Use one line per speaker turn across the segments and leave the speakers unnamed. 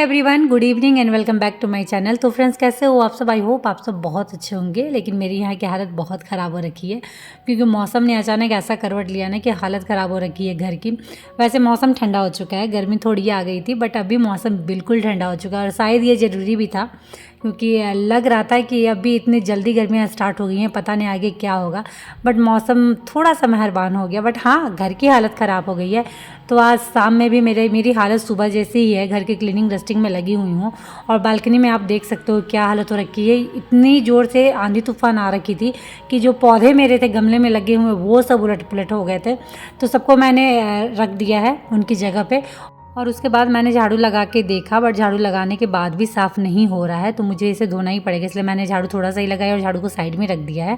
Everyone, good evening and welcome back to my channel. तो friends, कैसे हो आप सब? आई होप आप सब बहुत अच्छे होंगे। लेकिन मेरी यहाँ की हालत बहुत ख़राब हो रखी है क्योंकि मौसम ने अचानक ऐसा करवट लिया ना कि हालत ख़राब हो रखी है घर की। वैसे मौसम ठंडा हो चुका है, गर्मी थोड़ी आ गई थी, बट अभी मौसम बिल्कुल ठंडा हो चुका है और शायद ये ज़रूरी भी था क्योंकि लग रहा था कि अभी इतनी जल्दी गर्मियाँ स्टार्ट हो गई हैं, पता नहीं आगे क्या होगा। बट मौसम थोड़ा सा मेहरबान हो गया। बट हाँ, घर की हालत ख़राब हो गई है। तो आज शाम में भी मेरी हालत सुबह जैसी ही है, घर के क्लीनिंग डस्टिंग में लगी हुई हूँ। और बालकनी में आप देख सकते हो क्या हालत हो रखी है। इतनी ज़ोर से आंधी तूफान आ रखी थी कि जो पौधे मेरे थे गमले में लगे हुए वो सब उलट पुलट हो गए थे। तो सबको मैंने रख दिया है उनकी जगह पे। और उसके बाद मैंने झाड़ू लगा के देखा, बट झाड़ू लगाने के बाद भी साफ़ नहीं हो रहा है, तो मुझे इसे धोना ही पड़ेगा। इसलिए मैंने झाड़ू थोड़ा सा ही लगाया और झाड़ू को साइड में रख दिया है।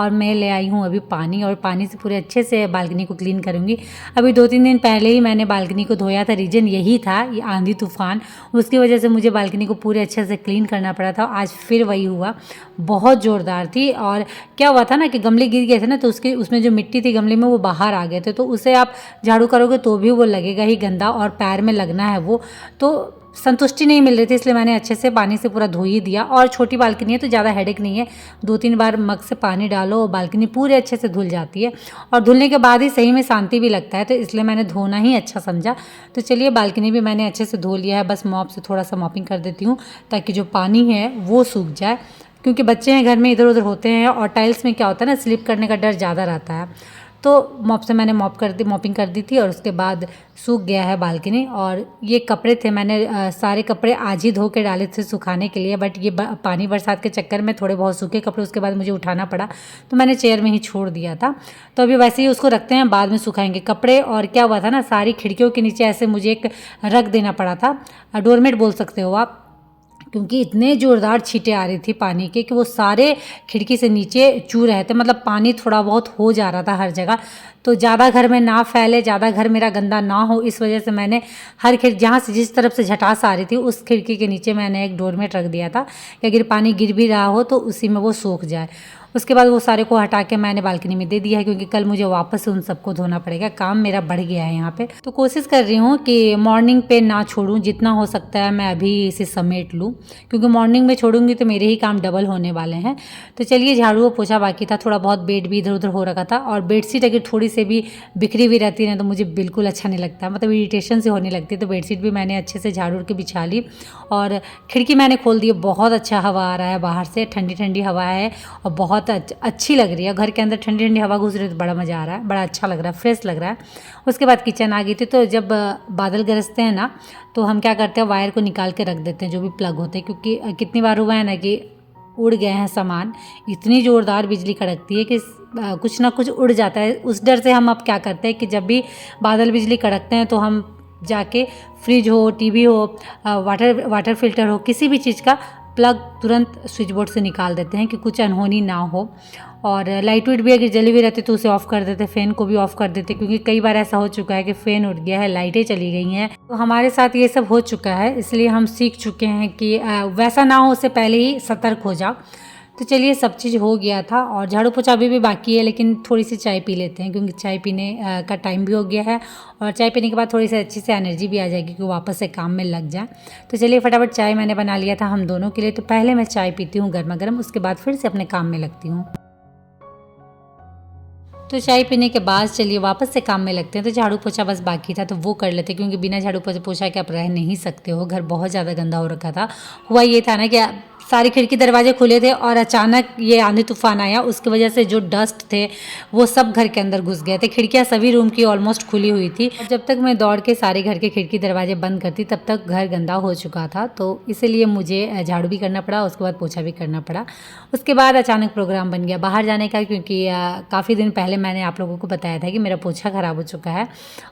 और मैं ले आई हूँ अभी पानी, और पानी से पूरे अच्छे से बालकनी को क्लीन करूँगी। अभी 2-3 दिन पहले ही मैंने बालकनी को धोया था। रीज़न यही था, ये आंधी तूफान, उसकी वजह से मुझे बालकनी को पूरे अच्छे से क्लीन करना पड़ा था। आज फिर वही हुआ, बहुत ज़ोरदार थी। और क्या हुआ था ना कि गमले गिर गए थे ना, तो उसमें जो मिट्टी थी गमले में वो बाहर आ गए थे। तो उसे आप झाड़ू करोगे तो भी वो लगेगा ही गंदा, और पैर में लगना है वो, तो संतुष्टि नहीं मिल रही थी। इसलिए मैंने अच्छे से पानी से पूरा धो ही दिया। और छोटी बालकनी है तो ज़्यादा हेडेक नहीं है, 2-3 बार मग से पानी डालो और बालकनी पूरे अच्छे से धुल जाती है। और धुलने के बाद ही सही में शांति भी लगता है, तो इसलिए मैंने धोना ही अच्छा समझा। तो चलिए, बालकनी भी मैंने अच्छे से धो लिया है। बस मॉप से थोड़ा सा मॉपिंग कर देती हूँ ताकि जो पानी है वो सूख जाए, क्योंकि बच्चे हैं घर में, इधर उधर होते हैं। और टाइल्स में क्या होता है ना, स्लिप करने का डर ज़्यादा रहता है। तो मॉप से मैंने मॉपिंग कर दी थी और उसके बाद सूख गया है बालकनी। और ये कपड़े थे, मैंने सारे कपड़े आज ही धो के डाले थे सुखाने के लिए, बट ये पानी बरसात के चक्कर में थोड़े बहुत सूखे कपड़े उसके बाद मुझे उठाना पड़ा, तो मैंने चेयर में ही छोड़ दिया था। तो अभी वैसे ही उसको रखते हैं, बाद में सुखाएंगे कपड़े। और क्या हुआ था ना, सारी खिड़कियों के नीचे ऐसे मुझे एक रख देना पड़ा था, डोरमेट बोल सकते हो आप, क्योंकि इतने ज़ोरदार छींटे आ रही थी पानी के कि वो सारे खिड़की से नीचे चू रहे थे। मतलब पानी थोड़ा बहुत हो जा रहा था हर जगह, तो ज़्यादा घर में ना फैले, ज़्यादा घर मेरा गंदा ना हो, इस वजह से मैंने हर खिड़की, जहाँ से जिस तरफ से झटास आ रही थी उस खिड़की के नीचे मैंने एक डोरमेट रख दिया था कि अगर पानी गिर भी रहा हो तो उसी में वो सूख जाए। उसके बाद वो सारे को हटा के मैंने बालकनी में दे दिया है, क्योंकि कल मुझे वापस से उन सबको धोना पड़ेगा। काम मेरा बढ़ गया है यहाँ पे। तो कोशिश कर रही हूँ कि मॉर्निंग पे ना छोड़ूँ, जितना हो सकता है मैं अभी इसे समेट लूँ, क्योंकि मॉर्निंग में छोड़ूंगी तो मेरे ही काम डबल होने वाले हैं। तो चलिए, झाड़ू और पोछा बाकी था, थोड़ा बहुत बेड भी इधर उधर हो रखा था। और बेडशीट अगर थोड़ी से भी बिखरी हुई रहती है ना तो मुझे बिल्कुल अच्छा नहीं लगता, मतलब इरिटेशन से होने लगती है। तो बेडशीट भी मैंने अच्छे से झाड़ू के बिछा ली। और खिड़की मैंने खोल दी, बहुत अच्छा हवा आ रहा है बाहर से, ठंडी ठंडी हवा है और बहुत अच्छी लग रही है। घर के अंदर ठंडी ठंडी हवा घुस रही है तो बड़ा मज़ा आ रहा है, बड़ा अच्छा लग रहा है, फ्रेश लग रहा है। उसके बाद किचन आ गई थी। तो जब बादल गरजते हैं ना तो हम क्या करते हैं, वायर को निकाल के रख देते हैं जो भी प्लग होते हैं, क्योंकि कितनी बार हुआ है ना कि उड़ गए हैं सामान। इतनी ज़ोरदार बिजली कड़कती है कि कुछ ना कुछ उड़ जाता है। उस डर से हम अब क्या करते हैं कि जब भी बादल बिजली कड़कते हैं तो हम जाके फ्रिज हो, टीवी हो, वाटर फिल्टर हो, किसी भी चीज़ का प्लग तुरंत स्विच बोर्ड से निकाल देते हैं कि कुछ अनहोनी ना हो। और लाइट वाइट भी अगर जली हुई रहती तो उसे ऑफ़ कर देते, फ़ैन को भी ऑफ़ कर देते, क्योंकि कई बार ऐसा हो चुका है कि फ़ैन उड़ गया है, लाइटें चली गई हैं। तो हमारे साथ ये सब हो चुका है, इसलिए हम सीख चुके हैं कि वैसा ना हो, उससे पहले ही सतर्क हो जाओ। तो चलिए, सब चीज़ हो गया था। और झाड़ू पोछा अभी भी बाकी है, लेकिन थोड़ी सी चाय पी लेते हैं, क्योंकि चाय पीने का टाइम भी हो गया है। और चाय पीने के बाद थोड़ी सी अच्छी से एनर्जी भी आ जाएगी कि वापस से काम में लग जाए। तो चलिए, फटाफट चाय मैंने बना लिया था हम दोनों के लिए। तो पहले मैं चाय पीती हूँ गर्मा गर्म, उसके बाद फिर से अपने काम में लगती हूँ। तो चाय पीने के बाद चलिए वापस से काम में लगते हैं। तो झाड़ू पोछा बस बाकी था तो वो कर लेते, क्योंकि बिना झाड़ू पोछा के आप रह नहीं सकते हो, घर बहुत ज़्यादा गंदा हो रखा था। हुआ ये था ना कि सारी खिड़की दरवाजे खुले थे और अचानक ये आंधी तूफान आया, उसकी वजह से जो डस्ट थे वो सब घर के अंदर घुस गए थे। खिड़कियाँ सभी रूम की ऑलमोस्ट खुली हुई थी, और जब तक मैं दौड़ के सारे घर के खिड़की दरवाजे बंद करती तब तक घर गंदा हो चुका था। तो इसीलिए मुझे झाड़ू भी करना पड़ा, उसके बाद पोछा भी करना पड़ा। उसके बाद अचानक प्रोग्राम बन गया बाहर जाने का, क्योंकि काफ़ी दिन पहले मैंने आप लोगों को बताया था कि मेरा पोछा ख़राब हो चुका है।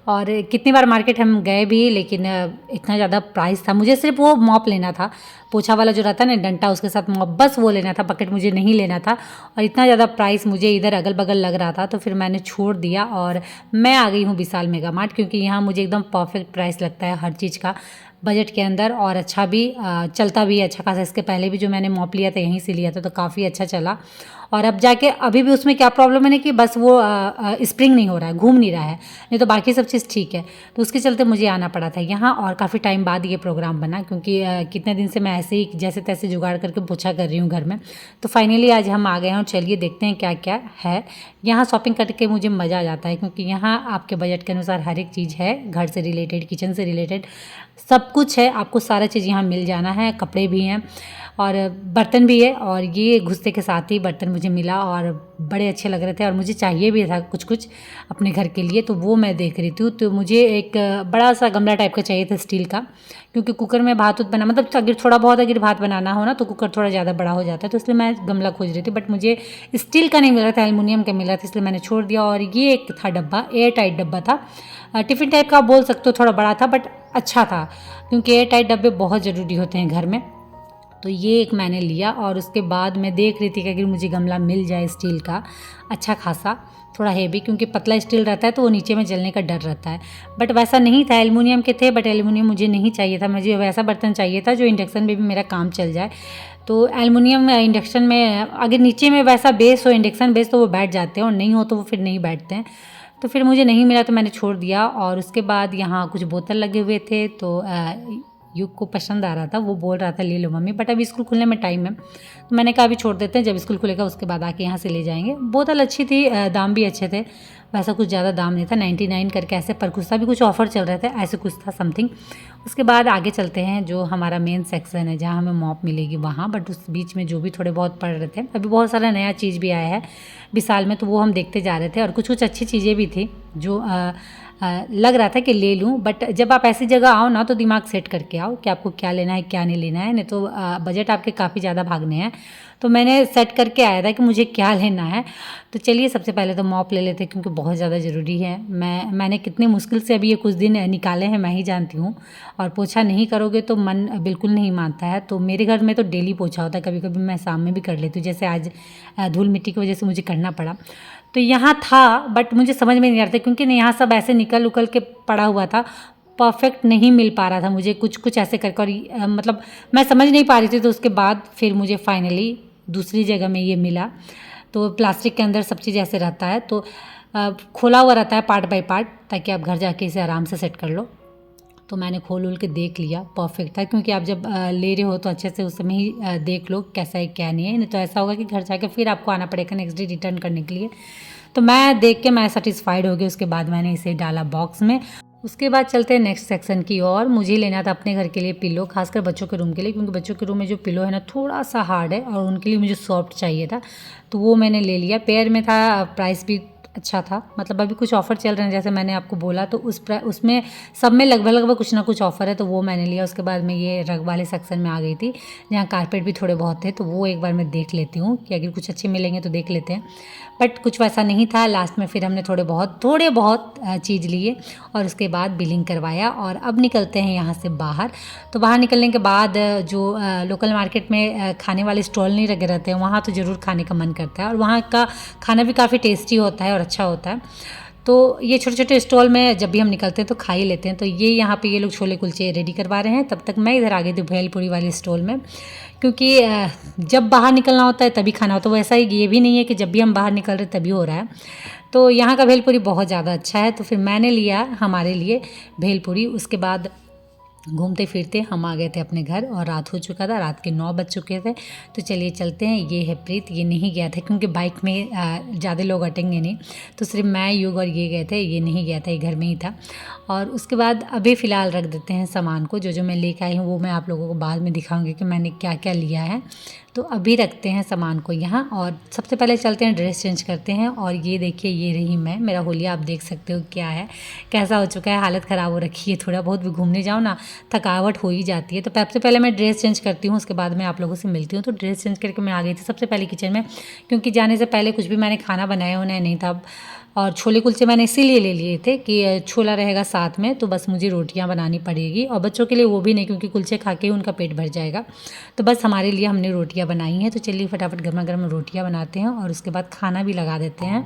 और कितनी बार मार्केट हम गए भी, लेकिन इतना ज़्यादा प्राइस था। मुझे सिर्फ वो मॉप लेना था, पोछा वाला जो रहता है ना डंटा, उसके साथ मॉप, बस वो लेना था, बकेट मुझे नहीं लेना था। और इतना ज़्यादा प्राइस मुझे इधर अगल बगल लग रहा था, तो फिर मैंने छोड़ दिया और मैं आ गई हूँ विशाल मेगा मार्ट, क्योंकि यहाँ मुझे एकदम परफेक्ट प्राइस लगता है हर चीज़ का। बजट के अंदर और अच्छा भी चलता भी है अच्छा खासा। इसके पहले भी जो मैंने मॉप लिया था यहीं से लिया था तो काफ़ी अच्छा चला। और अब जाके अभी भी उसमें क्या प्रॉब्लम है ना कि बस वो स्प्रिंग नहीं हो रहा है, घूम नहीं रहा है, नहीं तो बाकी सब चीज़ ठीक है। तो उसके चलते मुझे आना पड़ा था यहाँ और काफ़ी टाइम बाद ये प्रोग्राम बना, क्योंकि कितने दिन से मैं ऐसे ही जैसे तैसे जुगाड़ करके पोछा कर रही हूँ घर में। तो फाइनली आज हम आ गए हैं और चलिए देखते हैं क्या क्या है यहाँ। शॉपिंग करके मुझे मज़ा आ जाता है क्योंकि यहाँ आपके बजट के अनुसार हर एक चीज़ है, घर से रिलेटेड, किचन से रिलेटेड सब कुछ है, आपको सारा चीज़ यहाँ मिल जाना है। कपड़े भी हैं और बर्तन भी है, और ये घुसते के साथ ही बर्तन मुझे मिला और बड़े अच्छे लग रहे थे और मुझे चाहिए भी था कुछ कुछ अपने घर के लिए, तो वो मैं देख रही थी। तो मुझे एक बड़ा सा गमला टाइप का चाहिए था स्टील का, क्योंकि कुकर में भात बना मतलब अगर थोड़ा बहुत अगर भात बनाना हो ना तो कुकर थोड़ा ज़्यादा बड़ा हो जाता है, तो इसलिए मैं गमला खोज रही थी। बट मुझे स्टील का नहीं मिल रहा था, एल्युमिनियम का मिल रहा था, इसलिए मैंने छोड़ दिया। और ये एक था डब्बा, एयर टाइट डब्बा था, टिफ़िन टाइप का आप बोल सकते हो, थोड़ा बड़ा था बट अच्छा था, क्योंकि एयर टाइट डब्बे बहुत ज़रूरी होते हैं घर में। तो ये एक मैंने लिया और उसके बाद मैं देख रही थी कि अगर मुझे गमला मिल जाए स्टील का अच्छा खासा, थोड़ा हेवी, क्योंकि पतला स्टील रहता है तो वो नीचे में जलने का डर रहता है। बट वैसा नहीं था, एल्युमिनियम के थे, बट एल्युमिनियम मुझे नहीं चाहिए था, मुझे वैसा बर्तन चाहिए था जो इंडक्शन में भी मेरा काम चल जाए। तो एल्युमिनियम इंडक्शन में अगर नीचे में वैसा बेस हो, इंडक्शन बेस, तो वो बैठ जाते हैं, और नहीं हो तो वो फिर नहीं बैठते हैं। तो फिर मुझे नहीं मिला तो मैंने छोड़ दिया। और उसके बाद यहाँ कुछ बोतल लगे हुए थे, तो युग को पसंद आ रहा था, वो बोल रहा था ले लो मम्मी, बट अभी स्कूल खुलने में टाइम है, तो मैंने कहा अभी छोड़ देते हैं, जब स्कूल खुलेगा उसके बाद आके यहाँ से ले जाएंगे। बोतल अच्छी थी, दाम भी अच्छे थे, वैसा कुछ ज़्यादा दाम नहीं था, 99 करके ऐसे, पर कुछ भी कुछ ऑफर चल रहे थे, ऐसे कुछ था समथिंग। उसके बाद आगे चलते हैं, जो हमारा मेन सेक्शन है जहाँ हमें मॉप मिलेगी वहाँ, बट उस बीच में जो भी थोड़े बहुत पड़ रहे थे, अभी बहुत सारा नया चीज़ भी आया है विशाल में, तो वो हम देखते जा रहे थे। और कुछ कुछ अच्छी चीज़ें भी थी जो लग रहा था कि ले लूँ, बट जब आप ऐसी जगह आओ ना तो दिमाग सेट करके आओ कि आपको क्या लेना है क्या नहीं लेना है, नहीं तो बजट आपके काफ़ी ज़्यादा भागने हैं। तो मैंने सेट करके आया था कि मुझे क्या लेना है। तो चलिए सबसे पहले तो मॉप ले लेते हैं, क्योंकि बहुत ज़्यादा ज़रूरी है। मैंने कितनी मुश्किल से अभी ये कुछ दिन निकाले हैं मैं ही जानती हूँ, और पोछा नहीं करोगे तो मन बिल्कुल नहीं मानता है। तो मेरे घर में तो डेली पोछा होता है, कभी कभी मैं शाम में भी कर लेती हूँ, जैसे आज धूल मिट्टी की वजह से मुझे करना पड़ा। तो यहाँ था बट मुझे समझ में नहीं आ रहा था, क्योंकि यहाँ सब ऐसे निकल उकल के पड़ा हुआ था, परफेक्ट नहीं मिल पा रहा था मुझे कुछ कुछ ऐसे करके, और मतलब मैं समझ नहीं पा रही थी। तो उसके बाद फिर मुझे फाइनली दूसरी जगह में ये मिला। तो प्लास्टिक के अंदर सब चीज़ ऐसे रहता है, तो खोला हुआ रहता है पार्ट बाय पार्ट, ताकि आप घर जाके इसे आराम से सेट कर लो। तो मैंने खोल उल के देख लिया, परफेक्ट था, क्योंकि आप जब ले रहे हो तो अच्छे से उस समय ही देख लो कैसा है क्या नहीं है, नहीं तो ऐसा होगा कि घर जाके फिर आपको आना पड़ेगा नेक्स्ट डे रिटर्न करने के लिए। तो मैं देख के मैं सेटिस्फाइड हो गई। उसके बाद मैंने इसे डाला बॉक्स में। उसके बाद चलते हैं नेक्स्ट सेक्शन की ओर। मुझे लेना था अपने घर के लिए पिलो, खासकर बच्चों के रूम के लिए, क्योंकि बच्चों के रूम में जो पिलो है ना थोड़ा सा हार्ड है और उनके लिए मुझे सॉफ्ट चाहिए था, तो वो मैंने ले लिया। पेयर में था, प्राइस भी अच्छा था, मतलब अभी कुछ ऑफ़र चल रहे हैं जैसे मैंने आपको बोला, तो उसमें सब में लगभग लगभग कुछ ना कुछ ऑफ़र है, तो वो मैंने लिया। उसके बाद मैं ये रग वाले सेक्शन में आ गई थी, जहाँ कारपेट भी थोड़े बहुत थे, तो वो एक बार मैं देख लेती हूँ कि अगर कुछ अच्छे मिलेंगे तो देख लेते हैं। बट कुछ वैसा नहीं था। लास्ट में फिर हमने थोड़े बहुत चीज़ लिए और उसके बाद बिलिंग करवाया, और अब निकलते हैं यहाँ से बाहर। तो बाहर निकलने के बाद जो लोकल मार्केट में खाने वाले स्टॉल नहीं लगे रहते हैं, वहाँ तो ज़रूर खाने का मन करता है, और वहाँ का खाना भी काफ़ी टेस्टी होता है और अच्छा होता है। तो ये छोटे छोटे स्टॉल में जब भी हम निकलते हैं तो खा ही लेते हैं। तो ये यहाँ पे ये लोग छोले कुलचे रेडी करवा रहे हैं, तब तक मैं इधर आ गई थी भेलपुरी वाले स्टॉल में, क्योंकि जब बाहर निकलना होता है तभी खाना होता है। वैसा ही ये भी नहीं है कि जब भी हम बाहर निकल रहे तभी हो रहा है। तो यहाँ का भेलपुरी बहुत ज़्यादा अच्छा है, तो फिर मैंने लिया हमारे लिए भेलपुरी। उसके बाद घूमते फिरते हम आ गए थे अपने घर, और रात हो चुका था, रात के 9 बज चुके थे। तो चलिए चलते हैं। ये है प्रीत, ये नहीं गया था क्योंकि बाइक में ज़्यादा लोग अटेंगे नहीं, तो सिर्फ मैं, युग और ये गए थे, ये नहीं गया था, ये घर में ही था। और उसके बाद अभी फ़िलहाल रख देते हैं सामान को, जो जो मैं लेकर आई हूँ वो मैं आप लोगों को बाद में दिखाऊंगी कि मैंने क्या क्या लिया है। तो अभी रखते हैं सामान को यहाँ, और सबसे पहले चलते हैं ड्रेस चेंज करते हैं। और ये देखिए, ये रही मैं, मेरा होलिया आप देख सकते हो क्या है, कैसा हो चुका है, हालत ख़राब हो रखी है। थोड़ा बहुत भी घूमने जाओ ना थकावट हो ही जाती है। तो सबसे पहले मैं ड्रेस चेंज करती हूँ, उसके बाद मैं आप लोगों से मिलती हूँ। तो ड्रेस चेंज करके मैं आ गई थी सबसे पहले किचन में, क्योंकि जाने से पहले कुछ भी मैंने खाना बनाया होना नहीं था। और छोले कुलचे मैंने इसीलिए ले लिए थे कि छोला रहेगा साथ में, तो बस मुझे रोटियां बनानी पड़ेगी, और बच्चों के लिए वो भी नहीं, क्योंकि कुलचे खा के ही उनका पेट भर जाएगा। तो बस हमारे लिए हमने रोटियां बनाई हैं। तो चलिए फटाफट गर्मा गर्म रोटियां बनाते हैं और उसके बाद खाना भी लगा देते हैं।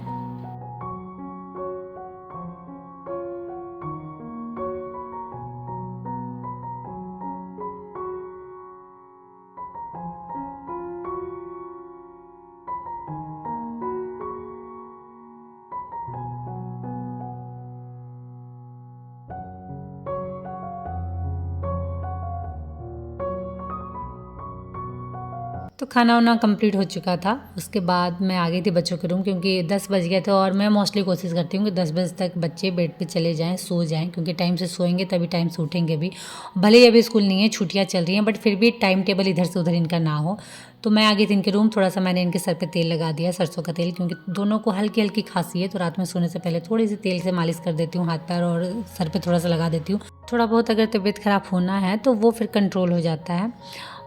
तो खाना वाना कंप्लीट हो चुका था। उसके बाद मैं आ गई थी बच्चों के रूम, क्योंकि 10 बज गए थे और मैं मोस्टली कोशिश करती हूँ कि 10 बजे तक बच्चे बेड पे चले जाएं, सो जाएं, क्योंकि टाइम से सोएंगे तभी टाइम से उठेंगे भी। भले ही अभी स्कूल नहीं है, छुट्टियाँ चल रही हैं, बट फिर भी टाइम टेबल इधर से उधर इनका ना हो। तो मैं आ गई थी इनके रूम। थोड़ा सा मैंने इनके सर पे तेल लगा दिया, सरसों का तेल, क्योंकि दोनों को हल्की हल्की खांसी है। तो रात में सोने से पहले थोड़ी सी तेल से मालिश कर देती हूँ हाथ पैर, और सर पे थोड़ा सा लगा देती हूँ। थोड़ा बहुत अगर तबीयत ख़राब होना है तो वो फिर कंट्रोल हो जाता है।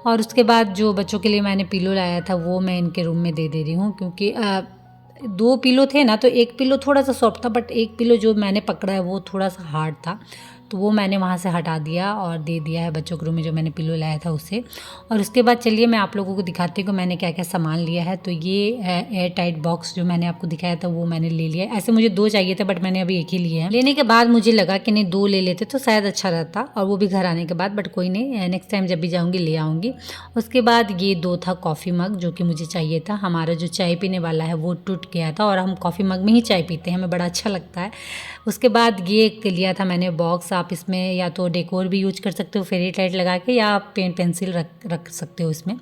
और उसके बाद जो बच्चों के लिए मैंने पिलो लाया था वो मैं इनके रूम में दे रही हूँ, क्योंकि 2 पिलो थे ना, तो एक पिलो थोड़ा सा सॉफ्ट था, बट एक पिलो जो मैंने पकड़ा है वो थोड़ा सा हार्ड था। तो वो मैंने वहाँ से हटा दिया और दे दिया है बच्चों के रूम में जो मैंने पिलो लाया था उससे। और उसके बाद चलिए मैं आप लोगों को दिखाती हूँ कि मैंने क्या क्या सामान लिया है। तो ये एयर टाइट बॉक्स जो मैंने आपको दिखाया था वो मैंने ले लिया है। ऐसे मुझे 2 चाहिए थे, बट मैंने अभी एक ही लिए हैं। लेने के बाद मुझे लगा कि नहीं 2 ले लेते तो शायद अच्छा रहता, और वो भी घर आने के बाद, बट कोई नहीं, नेक्स्ट टाइम जब भी जाऊँगी ले आऊँगी। उसके बाद ये 2 था कॉफ़ी मग जो कि मुझे चाहिए था। हमारा जो चाय पीने वाला है वो टूट गया था, और हम कॉफ़ी मग में ही चाय पीते हैं, हमें बड़ा अच्छा लगता है। उसके बाद ये एक लिया था मैंने बॉक्स। आप इसमें या तो डेकोर भी यूज कर सकते हो फेरी लाइट लगा के, या आप पेन पेंसिल रख सकते हो इसमें।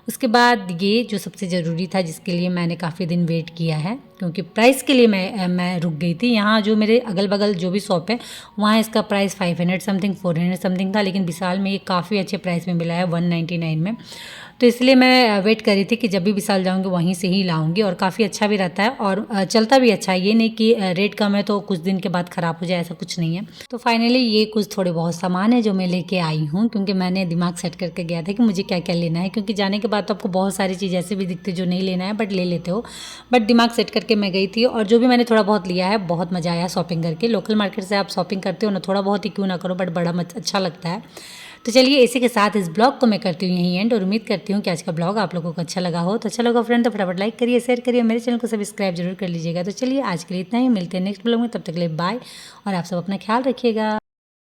उसके बाद ये जो सबसे ज़रूरी था, जिसके लिए मैंने काफ़ी दिन वेट किया है, क्योंकि प्राइस के लिए मैं रुक गई थी। यहाँ जो मेरे अगल बगल जो भी शॉप है वहाँ इसका प्राइस 500 समथिंग 400 समथिंग था, लेकिन विशाल में ये काफ़ी अच्छे प्राइस में मिला है 199 में। तो इसलिए मैं वेट कर रही थी कि जब भी विशाल जाऊँगी वहीं से ही लाऊंगी, और काफ़ी अच्छा भी रहता है और चलता भी अच्छा है। ये नहीं कि रेट कम है तो कुछ दिन के बाद ख़राब हो जाए, ऐसा कुछ नहीं है। तो फाइनली ये कुछ थोड़े बहुत सामान है जो मैं लेके आई हूँ, क्योंकि मैंने दिमाग सेट करके गया था कि मुझे क्या क्या लेना है, क्योंकि जाने के बाद तो आपको बहुत सारी चीज़ ऐसे भी दिखती जो नहीं लेना है बट ले लेते हो। बट दिमाग सेट करके मैं गई थी, और जो भी मैंने थोड़ा बहुत लिया है बहुत मज़ा आया शॉपिंग करके। लोकल मार्केट से आप शॉपिंग करते हो ना, थोड़ा बहुत ही क्यों ना करो, बट बड़ा अच्छा लगता है। तो चलिए इसी के साथ इस ब्लॉग को मैं करती हूँ यहीं एंड, और उम्मीद करती हूँ कि आज का ब्लॉग आप लोगों को अच्छा लगा हो। तो अच्छा लगा फ्रेंड तो फटाफट लाइक करिए, शेयर करिए, मेरे चैनल को सब्सक्राइब जरूर कर लीजिएगा। तो चलिए आज के लिए इतना ही, मिलते हैं नेक्स्ट ब्लॉग में, तब तक के लिए बाय, और आप सब अपना ख्याल रखिएगा।